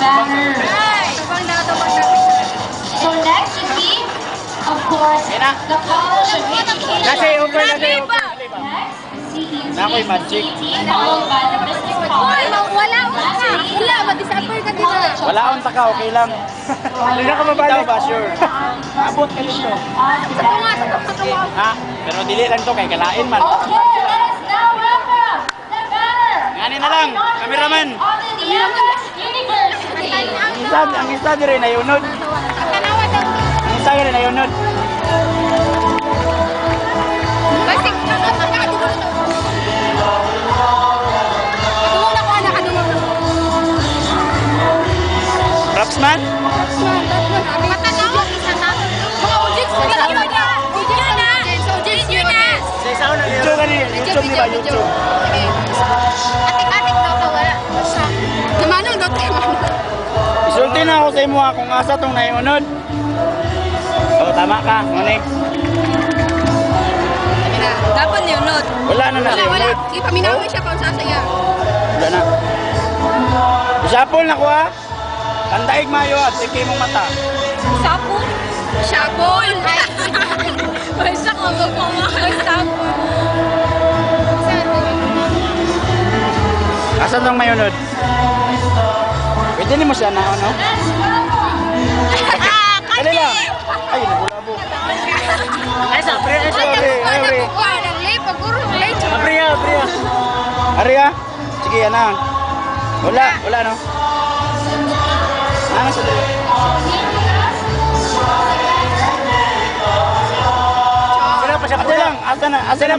banner. So next would be, of course, the College of Education. Next, Nakoy magic. followed by the Business College. Wala akong taka, okay lang. Hindi na ka mabalik. Ba, sure. Abot ka dito. Ha? Pero dili lang to kay kalain man. Okay, let us now welcome the banner. Ngani na lang, cameraman. On the Miss University. Ang isa dire na yunod. Ang isa dire na yunod. Rapsman? YouTube ka niya. YouTube di ba? YouTube. Atik-atik daw ka wala. Namanong daw tayo. Isulti na ako sa imo kung asa tong naiunod. So, tama ka. Ngunig. Dapat niyunod. Wala na na. Wala. Ipaminawin siya kung sasaya. Wala na. Isapol na ko ha. Tandaig mayo at sige mong mata. Sapon? Sapon! Ay, sapon ko po nga. Ay, sapon. Asan tong mayunod? Pwede ni mo siya na ano? Dali lang. Ay, nabulabo. Ay, sorry. Abriya. Abriya? Sige, yan na. Wala no? Ano sa dali? Ate lang, asa na? Asa na?